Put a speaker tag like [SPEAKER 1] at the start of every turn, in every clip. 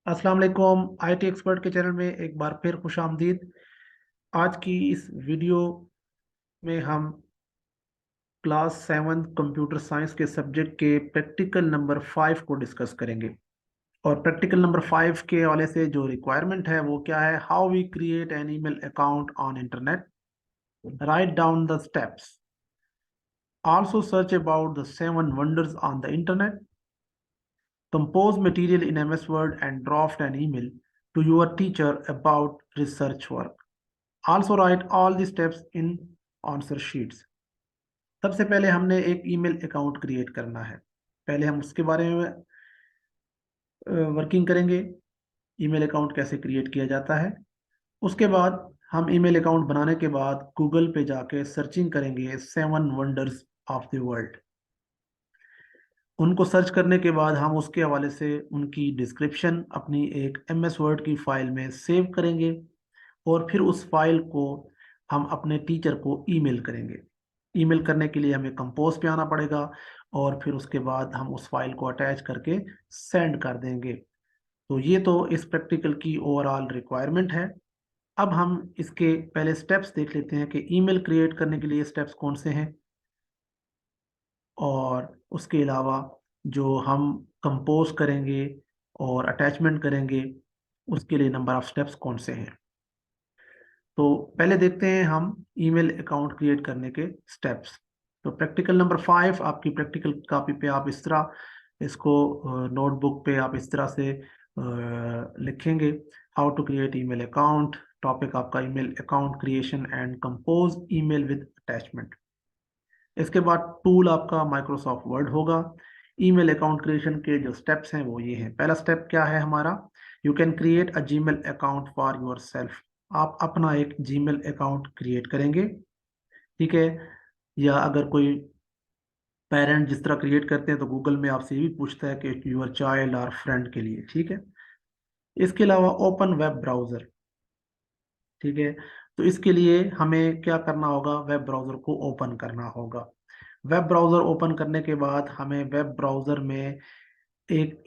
[SPEAKER 1] अस्सलाम वालेकुम। IT expert के चैनल में एक बार फिर खुश आमदीद। आज की इस वीडियो में हम क्लास 7 कंप्यूटर साइंस के सब्जेक्ट के प्रैक्टिकल नंबर 5 को डिस्कस करेंगे। और प्रैक्टिकल नंबर 5 के हवाले से जो रिक्वायरमेंट है वो क्या है? How we create an email account on internet, write down the steps, also search about the 7 wonders on the internet, compose material in MS Word and draft an email to your teacher about research work. Also write all the steps in answer sheets. सबसे पहले हमने एक email account create करना है। पहले हम उसके बारे में वर्किंग करेंगे, ईमेल अकाउंट कैसे क्रिएट किया जाता है। उसके बाद हम ईमेल अकाउंट बनाने के बाद गूगल पे जाके सर्चिंग करेंगे 7 वंडर्स ऑफ द वर्ल्ड। उनको सर्च करने के बाद हम उसके हवाले से उनकी डिस्क्रिप्शन अपनी एक MS वर्ड की फाइल में सेव करेंगे और फिर उस फाइल को हम अपने टीचर को ईमेल करेंगे। ईमेल करने के लिए हमें कंपोज पे आना पड़ेगा और फिर उसके बाद हम उस फाइल को अटैच करके सेंड कर देंगे। तो ये तो इस प्रैक्टिकल की ओवरऑल रिक्वायरमेंट है। अब हम इसके पहले स्टेप्स देख लेते हैं कि ईमेल क्रिएट करने के लिए स्टेप्स कौन से हैं, और उसके अलावा जो हम कंपोज करेंगे और अटैचमेंट करेंगे उसके लिए नंबर ऑफ स्टेप्स कौन से हैं। तो पहले देखते हैं हम ईमेल अकाउंट क्रिएट करने के स्टेप्स। तो प्रैक्टिकल नंबर 5 आपकी प्रैक्टिकल कॉपी पे आप इस तरह इसको नोटबुक पे आप इस तरह से लिखेंगे, how to create email account. Topic आपका email account creation and compose email with attachment. इसके बाद टूल आपका माइक्रोसॉफ्ट वर्ड होगा। ईमेल अकाउंट क्रिएशन के जो स्टेप्स हैं वो ये हैं। पहला स्टेप क्या है हमारा? You can create a Gmail account for your self. आप अपना एक जीमेल अकाउंट क्रिएट करेंगे, ठीक है। या अगर कोई पेरेंट जिस तरह क्रिएट करते हैं तो गूगल में आपसे ये भी पूछता है कि यूर चाइल्ड और फ्रेंड के लिए, ठीक है। इसके अलावा ओपन वेब ब्राउज़र, ठीक है। तो इसके लिए हमें क्या करना होगा? वेब ब्राउज़र को ओपन करना होगा। वेब ब्राउज़र ओपन करने के बाद हमें वेब ब्राउज़र में एक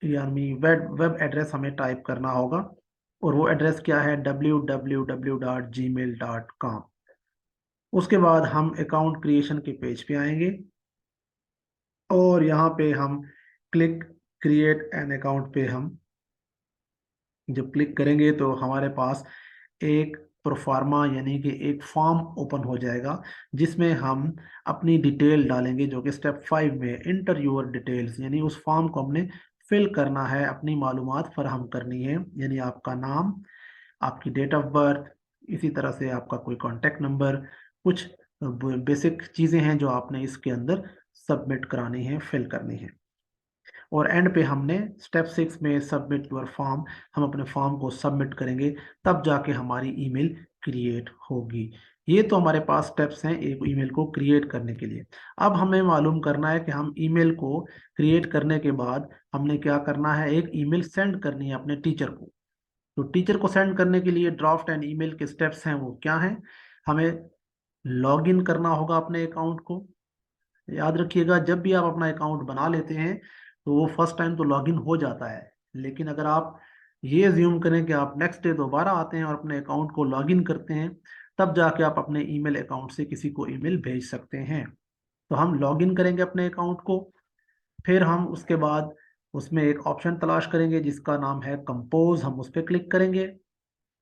[SPEAKER 1] यानी वेब वेब एड्रेस हमें टाइप करना होगा, और वो एड्रेस क्या है? www.gmail.com। उसके बाद हम अकाउंट क्रिएशन के पेज पे आएंगे और यहाँ पे हम क्लिक क्रिएट एन अकाउंट पे हम जब क्लिक करेंगे तो हमारे पास एक प्रोफार्मा यानी कि एक फॉर्म ओपन हो जाएगा जिसमें हम अपनी डिटेल डालेंगे, जो कि स्टेप 5 में इंटर योर डिटेल्स, यानी उस फॉर्म को हमने फिल करना है, अपनी मालूमात फराहम करनी है, यानी आपका नाम, आपकी डेट ऑफ बर्थ, इसी तरह से आपका कोई कॉन्टैक्ट नंबर, कुछ बेसिक चीज़ें हैं जो आपने इसके अंदर सबमिट करानी है, फिल करनी है। और एंड पे हमने स्टेप 6 में सबमिट योर फॉर्म, हम अपने फॉर्म को सबमिट करेंगे, तब जाके हमारी ईमेल क्रिएट होगी। ये तो हमारे पास स्टेप्स हैं एक ईमेल को क्रिएट करने के लिए। अब हमें मालूम करना है कि हम ईमेल को क्रिएट करने के बाद हमने क्या करना है? एक ईमेल सेंड करनी है अपने टीचर को। तो टीचर को सेंड करने के लिए ड्राफ्ट एंड ईमेल के स्टेप्स हैं वो क्या हैं? हमें लॉग इन करना होगा अपने अकाउंट को। याद रखिएगा, जब भी आप अपना अकाउंट बना लेते हैं तो वो फर्स्ट टाइम तो लॉगिन हो जाता है, लेकिन अगर आप ये अज्यूम करें कि आप नेक्स्ट डे दोबारा आते हैं और अपने अकाउंट को लॉगिन करते हैं, तब जाके आप अपने ईमेल अकाउंट से किसी को ईमेल भेज सकते हैं। तो हम लॉगिन करेंगे अपने अकाउंट को, फिर हम उसके बाद उसमें एक ऑप्शन तलाश करेंगे जिसका नाम है कंपोज, हम उस पर क्लिक करेंगे।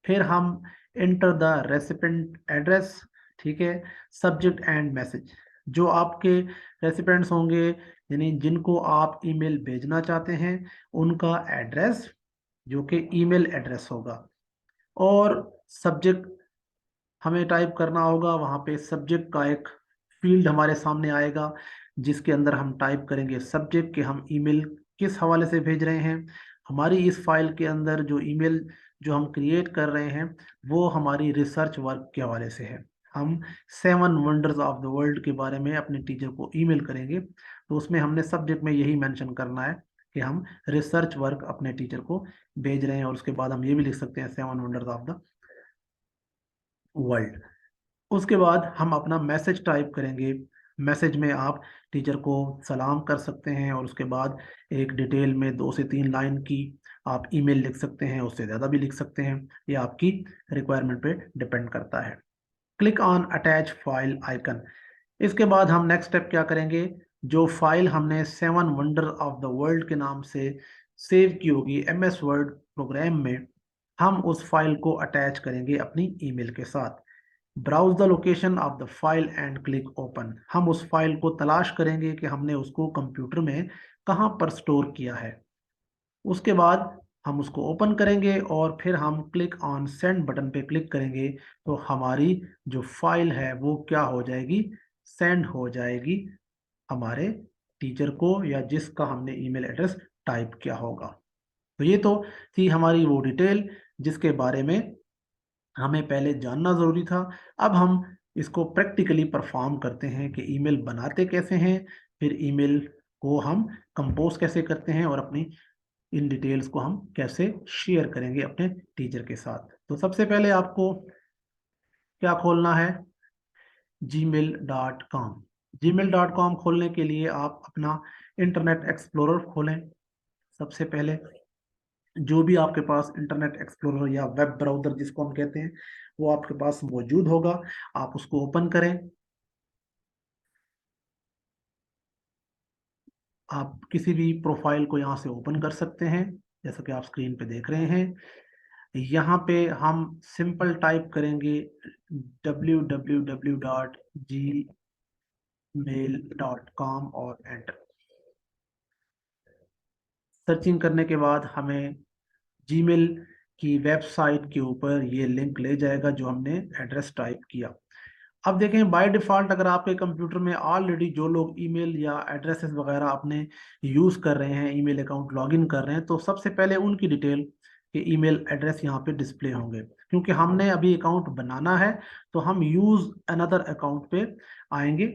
[SPEAKER 1] फिर हम इंटर द रेसिपेंट एड्रेस, ठीक है, सब्जेक्ट एंड मैसेज। जो आपके रेसिपेंट्स होंगे यानी जिनको आप ईमेल भेजना चाहते हैं उनका एड्रेस, जो कि ईमेल एड्रेस होगा, और सब्जेक्ट हमें टाइप करना होगा। वहाँ पे सब्जेक्ट का एक फील्ड हमारे सामने आएगा जिसके अंदर हम टाइप करेंगे सब्जेक्ट के हम ईमेल किस हवाले से भेज रहे हैं। हमारी इस फाइल के अंदर जो ईमेल जो हम क्रिएट कर रहे हैं वो हमारी रिसर्च वर्क के हवाले से है। हम 7 वंडर्स ऑफ द वर्ल्ड के बारे में अपने टीचर को ईमेल करेंगे, तो उसमें हमने सब्जेक्ट में यही मेंशन करना है कि हम रिसर्च वर्क अपने टीचर को भेज रहे हैं, और उसके बाद हम ये भी लिख सकते हैं 7 वंडर्स ऑफ द वर्ल्ड। उसके बाद हम अपना मैसेज टाइप करेंगे। मैसेज में आप टीचर को सलाम कर सकते हैं और उसके बाद एक डिटेल में 2 से 3 लाइन की आप ईमेल लिख सकते हैं, उससे ज़्यादा भी लिख सकते हैं, ये आपकी रिक्वायरमेंट पे डिपेंड करता है। Click on attach file icon. इसके बाद हम नेक्स्ट स्टेप क्या करेंगे, जो फाइल हमने 7 वंडर ऑफ द वर्ल्ड के नाम से सेव की होगी MS वर्ड प्रोग्राम में, हम उस फाइल को अटैच करेंगे अपनी ईमेल के साथ। Browse the location of the file and click open. हम उस फाइल को तलाश करेंगे कि हमने उसको कंप्यूटर में कहाँ पर स्टोर किया है। उसके बाद हम उसको ओपन करेंगे और फिर हम क्लिक ऑन सेंड बटन पे क्लिक करेंगे, तो हमारी जो फाइल है वो क्या हो जाएगी, सेंड हो जाएगी हमारे टीचर को या जिसका हमने ईमेल एड्रेस टाइप किया होगा। तो ये तो थी हमारी वो डिटेल जिसके बारे में हमें पहले जानना ज़रूरी था। अब हम इसको प्रैक्टिकली परफॉर्म करते हैं कि ईमेल बनाते कैसे हैं, फिर ईमेल को हम कंपोज कैसे करते हैं और अपनी इन डिटेल्स को हम कैसे शेयर करेंगे अपने टीचर के साथ। तो सबसे पहले आपको क्या खोलना है, gmail.com। gmail.com खोलने के लिए आप अपना इंटरनेट एक्सप्लोरर खोलें। सबसे पहले जो भी आपके पास इंटरनेट एक्सप्लोरर या वेब ब्राउज़र जिसको हम कहते हैं वो आपके पास मौजूद होगा, आप उसको ओपन करें। आप किसी भी प्रोफाइल को यहाँ से ओपन कर सकते हैं, जैसा कि आप स्क्रीन पे देख रहे हैं। यहाँ पे हम सिंपल टाइप करेंगे www.gmail.com और एंटर। सर्चिंग करने के बाद हमें जीमेल की वेबसाइट के ऊपर ये लिंक ले जाएगा जो हमने एड्रेस टाइप किया। अब देखें बाय डिफ़ॉल्ट अगर आपके कंप्यूटर में ऑलरेडी जो लोग ईमेल या एड्रेसेस वगैरह अपने यूज़ कर रहे हैं, ईमेल अकाउंट लॉगिन कर रहे हैं, तो सबसे पहले उनकी डिटेल के ईमेल एड्रेस यहाँ पे डिस्प्ले होंगे। क्योंकि हमने अभी अकाउंट बनाना है तो हम यूज़ अनदर अकाउंट पे आएंगे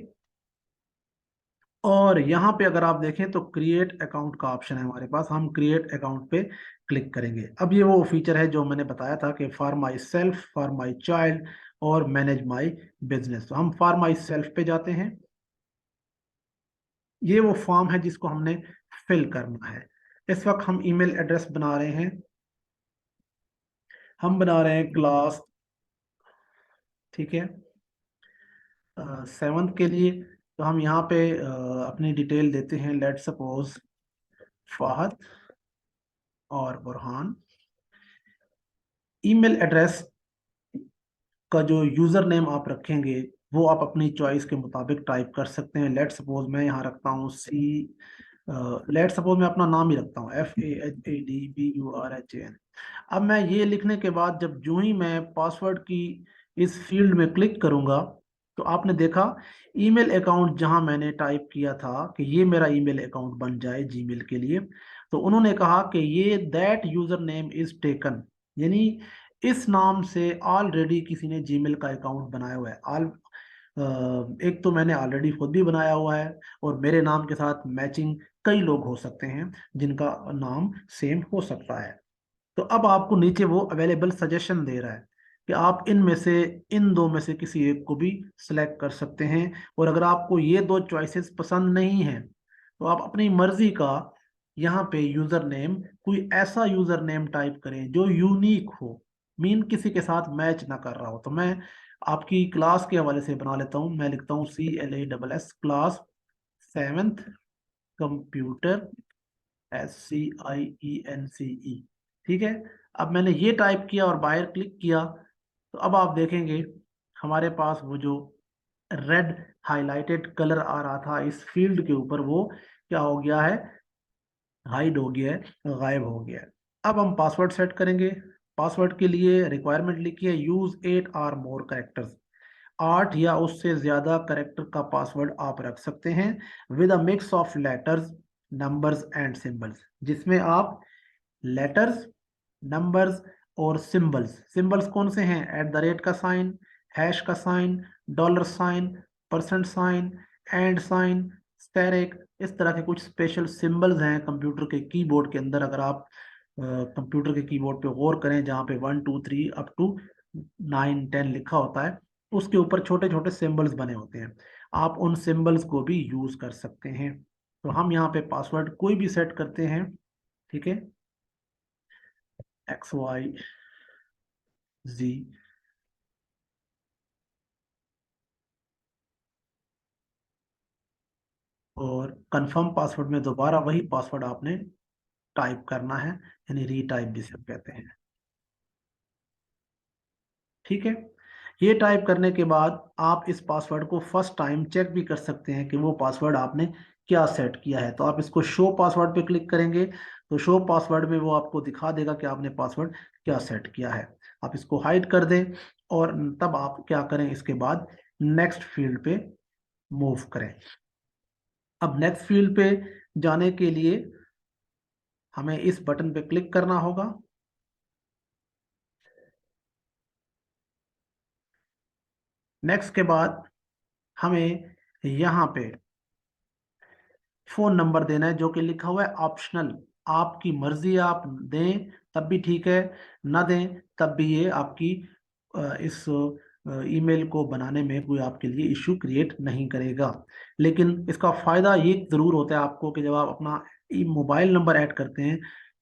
[SPEAKER 1] और यहाँ पे अगर आप देखें तो क्रिएट अकाउंट का ऑप्शन है हमारे पास, हम क्रिएट अकाउंट पे क्लिक करेंगे। अब ये वो फीचर है जो मैंने बताया था कि for my self, for my child और मैनेज माई बिजनेस। तो हम फॉर माई सेल्फ पे जाते हैं। ये वो फॉर्म है जिसको हमने फिल करना है। इस वक्त हम ईमेल एड्रेस बना रहे हैं, हम बना रहे हैं क्लास, ठीक है, 7th के लिए। तो हम यहाँ पे अपनी डिटेल देते हैं, लेट सपोज फाहद और बुरहान। ईमेल एड्रेस का जो यूज़र नेम आप रखेंगे वो आप अपनी चॉइस के मुताबिक टाइप कर सकते हैं। लेट सपोज मैं यहाँ रखता हूँ लेट सपोज मैं अपना नाम ही रखता हूँ FAHADBURHAN। अब मैं ये लिखने के बाद जब जो ही मैं पासवर्ड की इस फील्ड में क्लिक करूँगा तो आपने देखा ईमेल अकाउंट जहां मैंने टाइप किया था कि ये मेरा ईमेल अकाउंट बन जाए जीमेल के लिए, तो उन्होंने कहा कि ये that user name is taken, यानी इस नाम से ऑलरेडी किसी ने जीमेल का अकाउंट बनाया हुआ है। एक तो मैंने ऑलरेडी खुद भी बनाया हुआ है और मेरे नाम के साथ मैचिंग कई लोग हो सकते हैं जिनका नाम सेम हो सकता है। तो अब आपको नीचे वो अवेलेबल सजेशन दे रहा है कि आप इनमें से इन दो में से किसी एक को भी सिलेक्ट कर सकते हैं। और अगर आपको ये दो चॉइसेस पसंद नहीं हैं तो आप अपनी मर्जी का यहाँ पे यूज़र नेम, कोई ऐसा यूज़र नेम टाइप करें जो यूनिक हो, मीन किसी के साथ मैच ना कर रहा हो। तो मैं आपकी क्लास के हवाले से बना लेता हूँ, मैं लिखता हूँ CLASS class 7th computer SCIENCE, ठीक है। अब मैंने ये टाइप किया और बाहर क्लिक किया तो अब आप देखेंगे हमारे पास वो जो रेड हाइलाइटेड कलर आ रहा था इस फील्ड के ऊपर वो क्या हो गया है, हाइड हो गया है, गायब हो गया है। अब हम पासवर्ड सेट करेंगे। पासवर्ड के लिए रिक्वायरमेंट लिखिए यूज 8 or more कैरेक्टर्स। 8 या उससे ज्यादा करेक्टर का पासवर्ड आप रख सकते हैं with a mix of letters, numbers and symbols, जिसमें आप लेटर्स, नंबर्स और सिंबल्स, सिंबल्स कौन से हैं, @ का साइन, हैश का साइन, $साइन, %साइन, एंड साइन, स्टेरिक, इस तरह के कुछ स्पेशल सिंबल्स हैं कंप्यूटर के कीबोर्ड के अंदर। अगर आप कंप्यूटर के कीबोर्ड पे गौर करें जहाँ पे 1 2 3 अप टू 9 10 लिखा होता है, उसके ऊपर छोटे छोटे सिंबल्स बने होते हैं, आप उन सिंबल्स को भी यूज कर सकते हैं। तो हम यहाँ पे पासवर्ड कोई भी सेट करते हैं, ठीक है। XYZ, और कंफर्म पासवर्ड में दोबारा वही पासवर्ड आपने टाइप करना है, यानी रीटाइप जिसे हम कहते हैं। ठीक है, ये टाइप करने के बाद आप इस पासवर्ड को फर्स्ट टाइम चेक भी कर सकते हैं कि वो पासवर्ड आपने क्या सेट किया है। तो आप इसको शो पासवर्ड पे क्लिक करेंगे तो शो पासवर्ड में वो आपको दिखा देगा कि आपने पासवर्ड क्या सेट किया है। आप इसको हाइड कर दें और तब आप क्या करें, इसके बाद नेक्स्ट फील्ड पे मूव करें। अब नेक्स्ट फील्ड पे जाने के लिए हमें इस बटन पे क्लिक करना होगा। नेक्स्ट के बाद हमें यहाँ पे फोन नंबर देना है, जो कि लिखा हुआ है ऑप्शनल। आपकी मर्जी है, आप दें तब भी ठीक है, ना दें तब भी ये आपकी इस ईमेल को बनाने में कोई आपके लिए इश्यू क्रिएट नहीं करेगा। लेकिन इसका फायदा ये जरूर होता है आपको कि जब आप अपना मोबाइल नंबर ऐड करते हैं,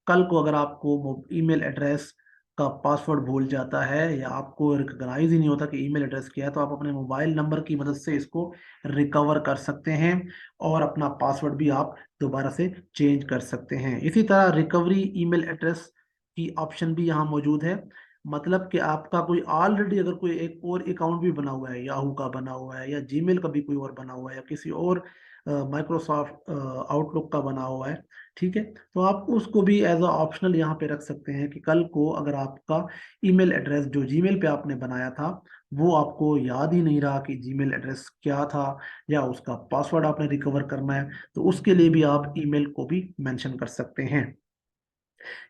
[SPEAKER 1] कल को अगर आपको ईमेल एड्रेस का पासवर्ड भूल जाता है या आपको रिकॉग्नाइज ही नहीं होता कि ईमेल एड्रेस क्या है, तो आप अपने मोबाइल नंबर की मदद से इसको रिकवर कर सकते हैं और अपना पासवर्ड भी आप दोबारा से चेंज कर सकते हैं। इसी तरह रिकवरी ईमेल एड्रेस की ऑप्शन भी यहाँ मौजूद है। मतलब कि आपका कोई ऑलरेडी अगर कोई एक और अकाउंट भी बना हुआ है, याहू का बना हुआ है या जीमेल का भी कोई और बना हुआ है या किसी और माइक्रोसॉफ्ट आउटलुक का बना हुआ है, ठीक है, तो आप उसको भी एज अ ऑप्शनल यहाँ पे रख सकते हैं कि कल को अगर आपका ईमेल एड्रेस जो जीमेल पे आपने बनाया था वो आपको याद ही नहीं रहा कि जीमेल एड्रेस क्या था या उसका पासवर्ड आपने रिकवर करना है, तो उसके लिए भी आप ईमेल को भी मेंशन कर सकते हैं।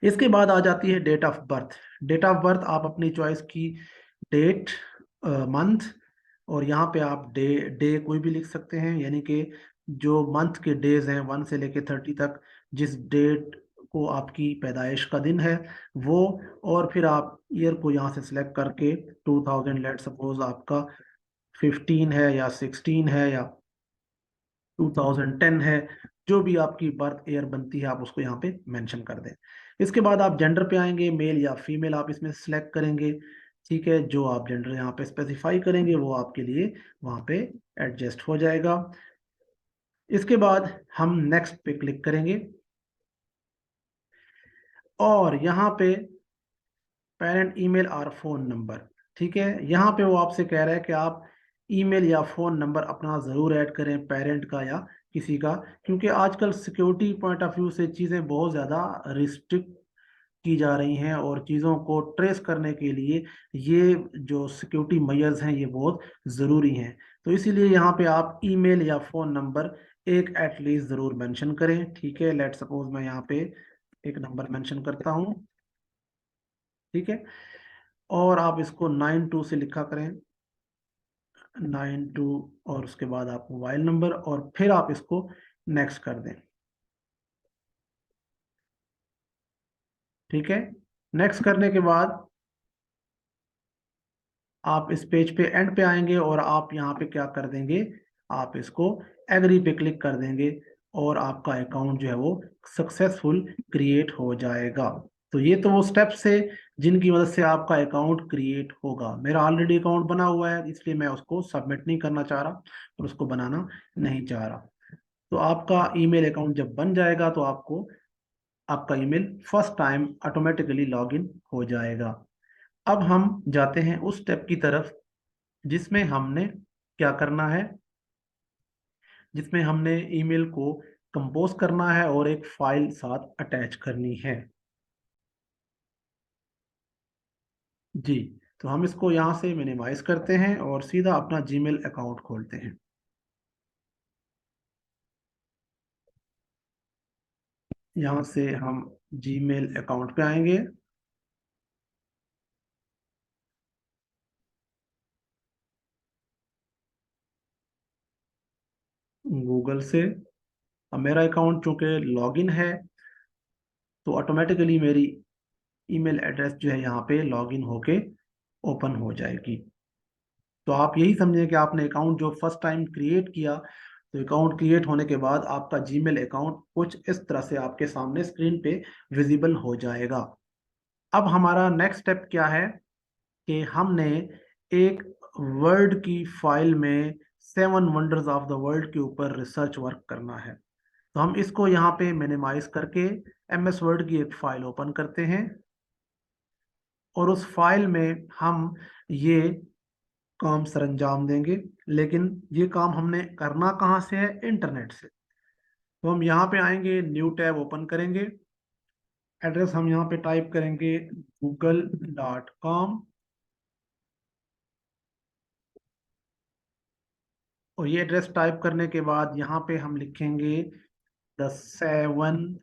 [SPEAKER 1] इसके बाद आ जाती है date of birth. Date of birth आप अपनी चॉइस की डेट, मंथ, और यहाँ पे आप डे डे कोई भी लिख सकते हैं, यानी कि जो मंथ के डेज हैं 1 से लेके 30 तक, जिस डेट को आपकी पैदाइश का दिन है वो, और फिर आप ईयर को यहाँ से सिलेक्ट करके 2000, लेट सपोज आपका 15 है या 16 है या 2010 है, जो भी आपकी बर्थ ईयर बनती है आप उसको यहाँ पे मेंशन कर दें। इसके बाद आप जेंडर पे आएंगे, मेल या फीमेल आप इसमें सिलेक्ट करेंगे। ठीक है, जो आप जेंडर यहाँ पे स्पेसिफाई करेंगे वो आपके लिए वहाँ पे एडजस्ट हो जाएगा। इसके बाद हम नेक्स्ट पे क्लिक करेंगे और यहाँ पे पेरेंट ईमेल और फोन नंबर, ठीक है, यहाँ पे वो आपसे कह रहा है कि आप ईमेल या फोन नंबर अपना ज़रूर ऐड करें, पेरेंट का या किसी का, क्योंकि आजकल सिक्योरिटी पॉइंट ऑफ व्यू से चीज़ें बहुत ज़्यादा रिस्ट्रिक्ट की जा रही हैं और चीज़ों को ट्रेस करने के लिए ये जो सिक्योरिटी मेजर्स हैं ये बहुत ज़रूरी हैं। तो इसीलिए यहाँ पे आप ईमेल या फ़ोन नंबर एक एटलीस्ट ज़रूर मेंशन करें। ठीक है, लेट सपोज मैं यहाँ पे एक नंबर मेंशन करता हूँ। ठीक है, और आप इसको 92 से लिखा करें, 92, और उसके बाद आप मोबाइल नंबर और फिर आप इसको नेक्स्ट कर दें। ठीक है, नेक्स्ट करने के बाद आप इस पेज पे एंड पे आएंगे और आप यहाँ पे क्या कर देंगे, आप इसको एग्री पे क्लिक कर देंगे और आपका अकाउंट जो है वो सक्सेसफुल क्रिएट हो जाएगा। तो ये तो वो स्टेप्स है जिनकी मदद से आपका अकाउंट क्रिएट होगा। मेरा ऑलरेडी अकाउंट बना हुआ है इसलिए मैं उसको सबमिट नहीं करना चाह रहा और उसको बनाना नहीं चाह रहा। तो आपका ईमेल अकाउंट जब बन जाएगा तो आपको आपका email first time automatically login हो जाएगा। अब हम जाते हैं उस स्टेप की तरफ जिसमें हमने क्या करना है, जिसमें हमने ईमेल को कंपोज करना है और एक फाइल साथ अटैच करनी है। जी, तो हम इसको यहाँ से मिनिमाइज करते हैं और सीधा अपना जीमेल अकाउंट खोलते हैं। यहाँ से हम जीमेल अकाउंट पे आएंगे, गूगल से। अब मेरा अकाउंट चूंकि लॉगिन है तो ऑटोमेटिकली मेरी ईमेल एड्रेस जो है यहाँ पे लॉगिन होके ओपन हो जाएगी। तो आप यही समझें कि आपने अकाउंट जो फर्स्ट टाइम क्रिएट किया, तो अकाउंट क्रिएट होने के बाद आपका जीमेल अकाउंट कुछ इस तरह से आपके सामने स्क्रीन पे विजिबल हो जाएगा। अब हमारा नेक्स्ट स्टेप क्या है कि हमने एक वर्ड की फाइल में 7 वंडर्स ऑफ द वर्ल्ड के ऊपर रिसर्च वर्क करना है। तो हम इसको यहाँ पे मिनिमाइज करके MS वर्ड की एक फाइल ओपन करते हैं और उस फाइल में हम ये काम सरंजाम देंगे। लेकिन ये काम हमने करना कहाँ से है? इंटरनेट से। तो हम यहाँ पे आएंगे, न्यू टैब ओपन करेंगे, एड्रेस हम यहाँ पे टाइप करेंगे google.com और ये एड्रेस टाइप करने के बाद यहाँ पे हम लिखेंगे द 7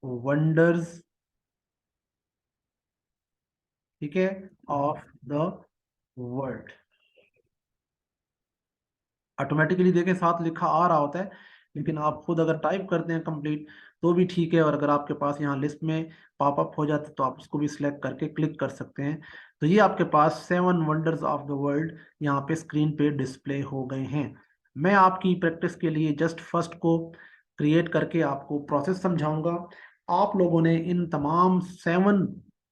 [SPEAKER 1] वंडर्स, ठीक है, ऑफ द वर्ल्ड। ऑटोमेटिकली देखें साथ लिखा आ रहा होता है, लेकिन आप खुद अगर टाइप करते हैं कंप्लीट तो भी ठीक है, और अगर आपके पास यहाँ लिस्ट में पॉपअप हो जाता है तो आप उसको भी सिलेक्ट करके क्लिक कर सकते हैं। तो ये आपके पास 7 वंडर्स ऑफ द वर्ल्ड यहाँ पे स्क्रीन पे डिस्प्ले हो गए हैं। मैं आपकी प्रैक्टिस के लिए जस्ट फर्स्ट को क्रिएट करके आपको प्रोसेस समझाऊंगा। आप लोगों ने इन तमाम 7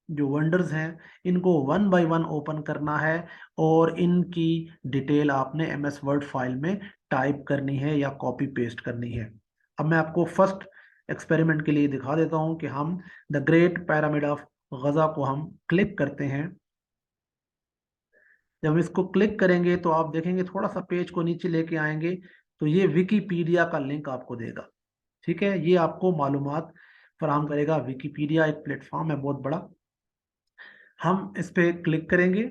[SPEAKER 1] जो वंडर्स हैं इनको 1 बाय 1 ओपन करना है और इनकी डिटेल आपने MS वर्ड फाइल में टाइप करनी है या कॉपी पेस्ट करनी है। अब मैं आपको फर्स्ट एक्सपेरिमेंट के लिए दिखा देता हूं कि हम द ग्रेट पिरामिड ऑफ गजा को हम क्लिक करते हैं। जब हम इसको क्लिक करेंगे तो आप देखेंगे थोड़ा सा पेज को नीचे लेके आएंगे तो ये विकीपीडिया का लिंक आपको देगा। ठीक है, ये आपको मालूमात फराहम करेगा। विकीपीडिया एक प्लेटफॉर्म है बहुत बड़ा। हम इस पे क्लिक करेंगे।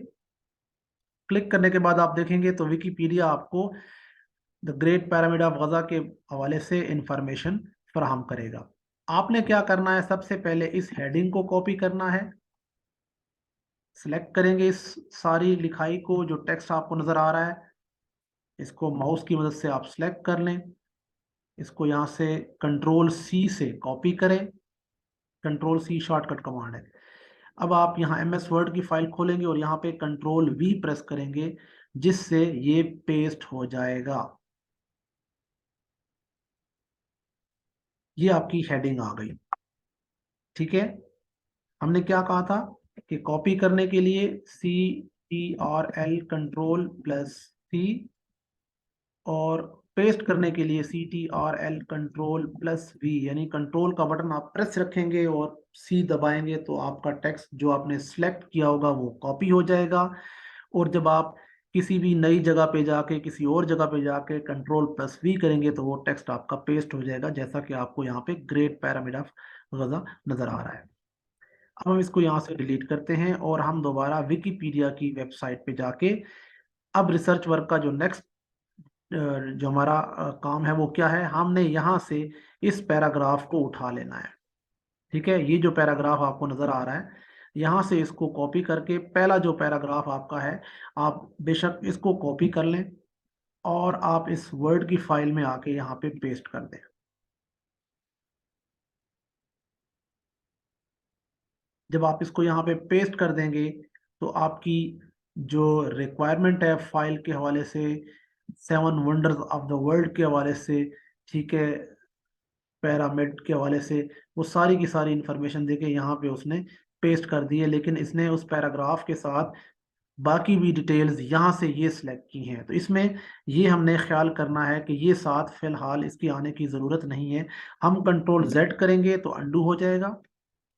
[SPEAKER 1] क्लिक करने के बाद आप देखेंगे तो विकीपीडिया आपको द ग्रेट पिरामिड ऑफ गजा के हवाले से इंफॉर्मेशन फराहम करेगा। आपने क्या करना है, सबसे पहले इस हेडिंग को कॉपी करना है। सिलेक्ट करेंगे इस सारी लिखाई को, जो टेक्स्ट आपको नजर आ रहा है, इसको माउस की मदद से आप सिलेक्ट कर लें। इसको यहाँ से Ctrl+C से कॉपी करें। Ctrl+C शॉर्टकट कमांड है। अब आप यहाँ MS वर्ड की फाइल खोलेंगे और यहाँ पे Ctrl+V प्रेस करेंगे, जिससे ये पेस्ट हो जाएगा। ये आपकी हेडिंग आ गई। ठीक है, हमने क्या कहा था कि कॉपी करने के लिए CTRL Ctrl+C और पेस्ट करने के लिए CTRL Ctrl+V, यानी कंट्रोल का बटन आप प्रेस रखेंगे और C दबाएंगे तो आपका टेक्स्ट जो आपने सेलेक्ट किया होगा वो कॉपी हो जाएगा। और जब आप किसी भी नई जगह पे जाके किसी और जगह पे जाके Ctrl+V करेंगे तो वो टेक्स्ट आपका पेस्ट हो जाएगा, जैसा कि आपको यहाँ पे ग्रेट पिरामिड ऑफ गजा नजर आ रहा है। अब हम इसको यहाँ से डिलीट करते हैं और हम दोबारा विकीपीडिया की वेबसाइट पे जाके अब रिसर्च वर्क का जो नेक्स्ट जो हमारा काम है वो क्या है, हमने यहाँ से इस पैराग्राफ को उठा लेना है। ठीक है, ये जो पैराग्राफ आपको नजर आ रहा है, यहाँ से इसको कॉपी करके पहला जो पैराग्राफ आपका है आप बेशक इसको कॉपी कर लें और आप इस वर्ड की फाइल में आके यहाँ पे पेस्ट कर दें। जब आप इसको यहाँ पे पेस्ट कर देंगे तो आपकी जो रिक्वायरमेंट है फाइल के हवाले से, 7 वंडर्स ऑफ द वर्ल्ड के हवाले से, ठीक है, पैरामिड के हवाले से, वो सारी की सारी इंफॉर्मेशन देके यहाँ पे उसने पेस्ट कर दी है। लेकिन इसने उस पैराग्राफ के साथ बाकी भी डिटेल्स यहाँ से ये सिलेक्ट की हैं। तो इसमें ये हमने ख्याल करना है कि ये साथ फिलहाल इसकी आने की ज़रूरत नहीं है। हम Ctrl+Z करेंगे तो अंडू हो जाएगा।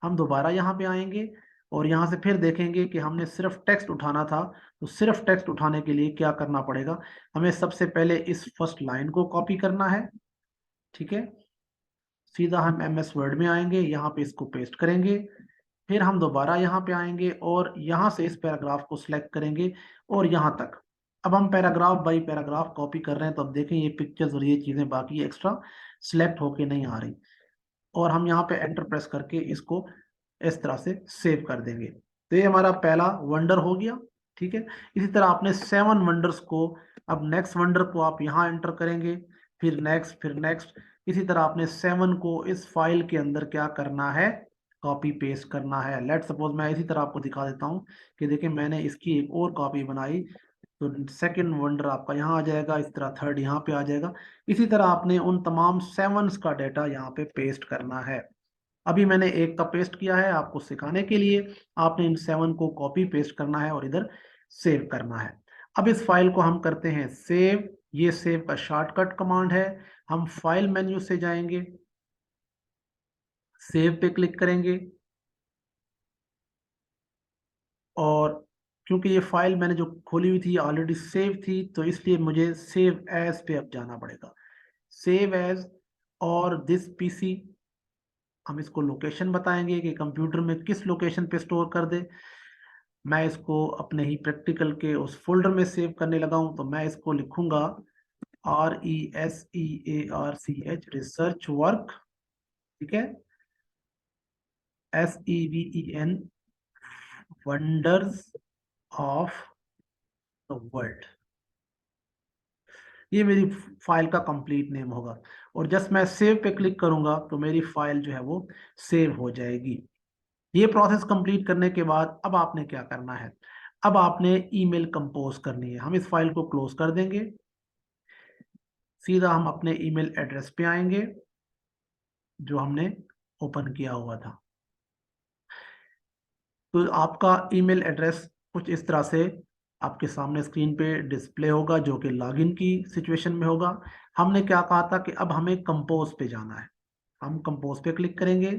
[SPEAKER 1] हम दोबारा यहाँ पे आएंगे और यहाँ से फिर देखेंगे कि हमने सिर्फ टेक्स्ट उठाना था। तो सिर्फ टेक्स्ट उठाने के लिए क्या करना पड़ेगा, हमें सबसे पहले इस फर्स्ट लाइन को कॉपी करना है। ठीक है, सीधा हम MS वर्ड में आएंगे, यहाँ पे इसको पेस्ट करेंगे। फिर हम दोबारा यहाँ पे आएंगे और यहाँ से इस पैराग्राफ को सिलेक्ट करेंगे और यहाँ तक। अब हम पैराग्राफ बाई पैराग्राफ कॉपी कर रहे हैं तो अब देखें ये पिक्चर्स और ये चीज़ें बाकी एक्स्ट्रा सिलेक्ट होके नहीं आ रही। और हम यहाँ पे एंटर प्रेस करके इसको इस तरह से सेव कर देंगे। तो ये हमारा पहला वंडर हो गया। ठीक है, इसी तरह आपने 7 वंडर्स को, अब नेक्स्ट वंडर को आप यहाँ एंटर करेंगे, फिर नेक्स्ट, फिर नेक्स्ट। इसी तरह आपने 7 को इस फाइल के अंदर क्या करना है, कॉपी पेस्ट करना है। लेट सपोज मैं इसी तरह आपको दिखा देता हूँ कि देखिए मैंने इसकी एक और कॉपी बनाई। तो सेकंड वंडर आपका यहाँ आ जाएगा, इस तरह थर्ड यहाँ पे आ जाएगा। इसी तरह आपने उन तमाम 7s का डाटा यहाँ पे पेस्ट करना है। अभी मैंने एक का पेस्ट किया है आपको सिखाने के लिए। आपने इन 7 को कॉपी पेस्ट करना है और इधर सेव करना है। अब इस फाइल को हम करते हैं सेव। ये सेव का शॉर्टकट कमांड है। हम फाइल मेन्यू से जाएंगे, सेव पे क्लिक करेंगे और क्योंकि ये फाइल मैंने जो खोली हुई थी ऑलरेडी सेव थी, तो इसलिए मुझे सेव एज पे अब जाना पड़ेगा। सेव एज और दिस पीसी, हम इसको लोकेशन बताएंगे कि कंप्यूटर में किस लोकेशन पे स्टोर कर दे। मैं इसको अपने ही प्रैक्टिकल के उस फोल्डर में सेव करने लगा हूं, तो मैं इसको लिखूंगा RESEARCH रिसर्च वर्क, ठीक है, SEVEN wonders of the world. ये मेरी फाइल का कंप्लीट नेम होगा और जस्ट मैं सेव पे क्लिक करूंगा तो मेरी फाइल जो है वो सेव हो जाएगी। ये प्रोसेस कंप्लीट करने के बाद अब आपने क्या करना है, अब आपने ईमेल कंपोज करनी है। हम इस फाइल को क्लोज कर देंगे, सीधा हम अपने ईमेल एड्रेस पे आएंगे जो हमने ओपन किया हुआ था। तो आपका ईमेल एड्रेस कुछ इस तरह से आपके सामने स्क्रीन पे डिस्प्ले होगा, जो कि लॉगिन की सिचुएशन में होगा। हमने क्या कहा था कि अब हमें कंपोज पे जाना है। हम कंपोज पे क्लिक करेंगे।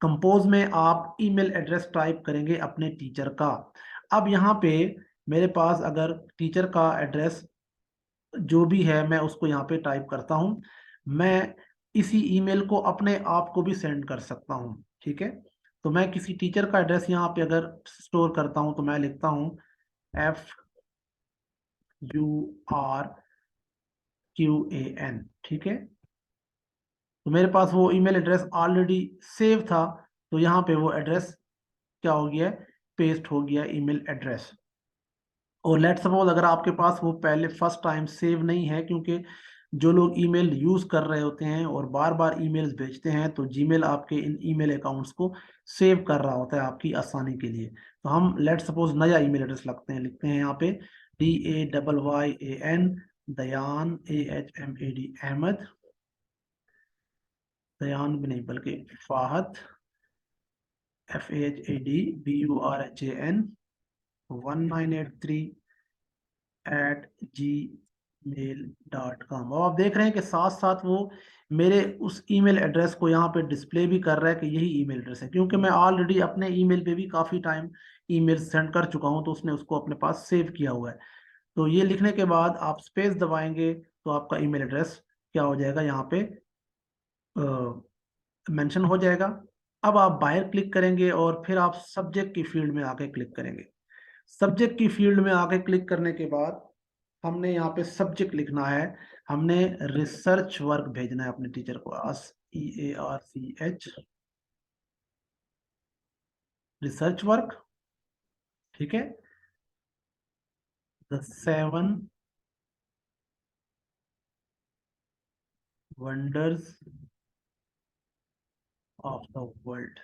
[SPEAKER 1] कंपोज में आप ईमेल एड्रेस टाइप करेंगे अपने टीचर का। अब यहाँ पे मेरे पास अगर टीचर का एड्रेस जो भी है मैं उसको यहाँ पे टाइप करता हूँ। मैं इसी ईमेल को अपने आप को भी सेंड कर सकता हूँ, ठीक है। तो मैं किसी टीचर का एड्रेस यहाँ पे अगर स्टोर करता हूँ तो मैं लिखता हूँ FURQAN, ठीक है। तो मेरे पास वो ईमेल एड्रेस ऑलरेडी सेव था, तो यहाँ पे वो एड्रेस क्या हो गया, पेस्ट हो गया ईमेल एड्रेस। और लेट सपोज अगर आपके पास वो पहले फर्स्ट टाइम सेव नहीं है, क्योंकि जो लोग ईमेल यूज कर रहे होते हैं और बार बार ईमेल्स भेजते हैं, तो जीमेल आपके इन ईमेल अकाउंट्स को सेव कर रहा होता है आपकी आसानी के लिए। तो हम लेट सपोज नया ईमेल एड्रेस लिखते हैं यहाँ पे DAYYAN दयान AHMAD अहमद, दयान भी नहीं बल्कि फाहद FAHADBURHAN 1983 @gmail.com। और आप देख रहे हैं कि साथ साथ वो मेरे उस ईमेल एड्रेस को यहाँ पे डिस्प्ले भी कर रहा है कि यही ईमेल एड्रेस है, क्योंकि मैं ऑलरेडी अपने ईमेल पे भी काफ़ी टाइम ईमेल सेंड कर चुका हूँ, तो उसने उसको अपने पास सेव किया हुआ है। तो ये लिखने के बाद आप स्पेस दबाएंगे तो आपका ईमेल एड्रेस क्या हो जाएगा, यहाँ पे मेंशन हो जाएगा। अब आप बाहर क्लिक करेंगे और फिर आप सब्जेक्ट की फील्ड में आके क्लिक करेंगे। सब्जेक्ट की फील्ड में आके क्लिक करने के बाद हमने यहाँ पे सब्जेक्ट लिखना है। हमने रिसर्च वर्क भेजना है अपने टीचर को, REARCH रिसर्च वर्क, ठीक है, the 7 wonders of the world.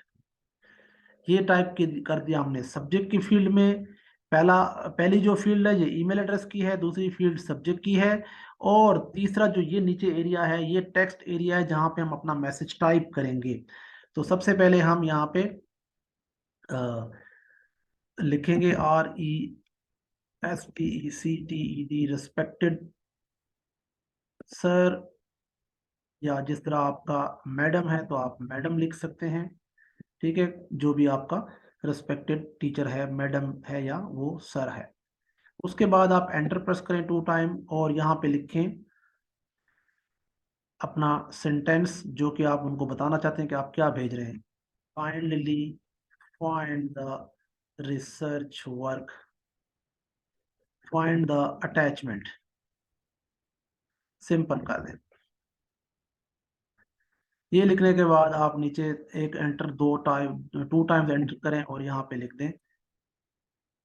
[SPEAKER 1] ये टाइप की कर दिया हमने सब्जेक्ट की फील्ड में। पहली जो फील्ड है ये ईमेल एड्रेस की है, दूसरी फील्ड सब्जेक्ट की है, और तीसरा जो ये नीचे एरिया है ये टेक्स्ट एरिया है जहाँ पे हम अपना मैसेज टाइप करेंगे। तो सबसे पहले हम यहाँ पे लिखेंगे RESPECTED रिस्पेक्टेड सर, या जिस तरह आपका मैडम है तो आप मैडम लिख सकते हैं, ठीक है। जो भी आपका रिस्पेक्टेड टीचर है, मैडम है या वो सर है। उसके बाद आप एंटर प्रेस करें 2 टाइम और यहाँ पे लिखें अपना सेंटेंस जो कि आप उनको बताना चाहते हैं कि आप क्या भेज रहे हैं। Finally find the research work, find the attachment, simple कर दें। ये लिखने के बाद आप नीचे एक एंटर 2 टाइम्स एंटर करें और यहाँ पे लिख दें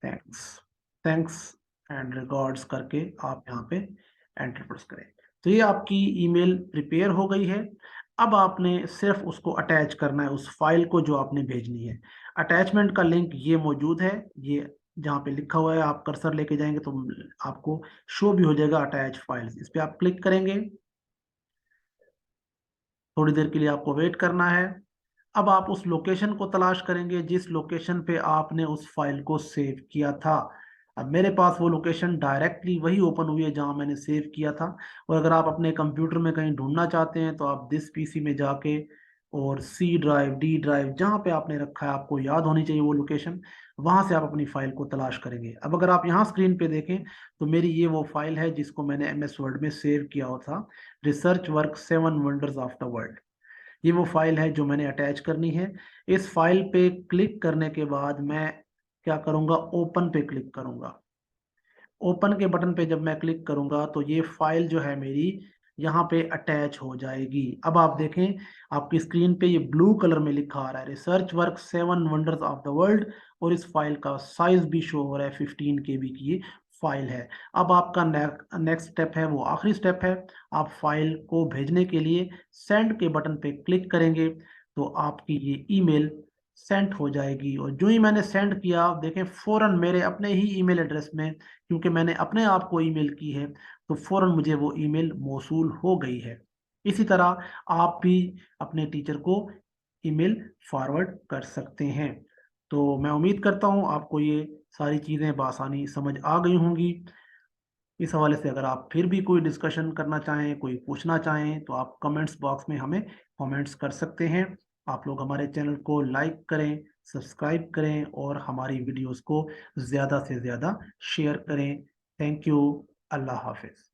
[SPEAKER 1] थैंक्स, थैंक्स एंड रिगार्ड्स करके आप यहाँ पे एंटर प्रेस करें। तो ये आपकी ईमेल प्रिपेयर हो गई है। अब आपने सिर्फ उसको अटैच करना है, उस फाइल को जो आपने भेजनी है। अटैचमेंट का लिंक ये मौजूद है, ये जहाँ पे लिखा हुआ है आप कर्सर लेके जाएंगे तो आपको शो भी हो जाएगा अटैच फाइल्स। इस पर आप क्लिक करेंगे, थोड़ी देर के लिए आपको वेट करना है। अब आप उस लोकेशन को तलाश करेंगे जिस लोकेशन पे आपने उस फाइल को सेव किया था। अब मेरे पास वो लोकेशन डायरेक्टली वही ओपन हुई है जहां मैंने सेव किया था। और अगर आप अपने कंप्यूटर में कहीं ढूंढना चाहते हैं तो आप दिस पीसी में जाके और सी ड्राइव, डी ड्राइव, जहां पे आपने रखा है आपको याद होनी चाहिए वो लोकेशन, वहां से आप अपनी फाइल को तलाश करेंगे। अब अगर आप यहाँ स्क्रीन पे देखें तो मेरी ये वो फाइल है जिसको मैंने एमएस वर्ड में सेव किया हुआ था, research work 7 wonders of the world. ये वो फाइल है जो मैंने अटैच करनी है। इस फाइल पे क्लिक करने के बाद मैं क्या करूंगा, ओपन पे क्लिक करूंगा। ओपन के बटन पे जब मैं क्लिक करूंगा तो ये फाइल जो है मेरी यहाँ पे अटैच हो जाएगी। अब आप देखें आपकी स्क्रीन पे ये ब्लू कलर में लिखा आ रहा है research work 7 wonders of the world, और इस फाइल का साइज भी शो हो रहा है 15 KB की ये फाइल है। अब आपका नेक्स्ट स्टेप है, वो आखिरी स्टेप है। आप फाइल को भेजने के लिए सेंड के बटन पे क्लिक करेंगे तो आपकी ये ईमेल सेंड हो जाएगी। और जो ही मैंने सेंड किया, आप देखें फौरन मेरे अपने ही ईमेल एड्रेस में, क्योंकि मैंने अपने आप को ईमेल की है, तो फौरन मुझे वो ईमेल मौसूल हो गई है। इसी तरह आप भी अपने टीचर को ईमेल फॉरवर्ड कर सकते हैं। तो मैं उम्मीद करता हूँ आपको ये सारी चीज़ें बआसानी समझ आ गई होंगी। इस हवाले से अगर आप फिर भी कोई डिस्कशन करना चाहें, कोई पूछना चाहें, तो आप कमेंट्स बॉक्स में हमें कमेंट्स कर सकते हैं। आप लोग हमारे चैनल को लाइक करें, सब्सक्राइब करें और हमारी वीडियोस को ज़्यादा से ज़्यादा शेयर करें। Thank you. अल्लाह हाफिज़।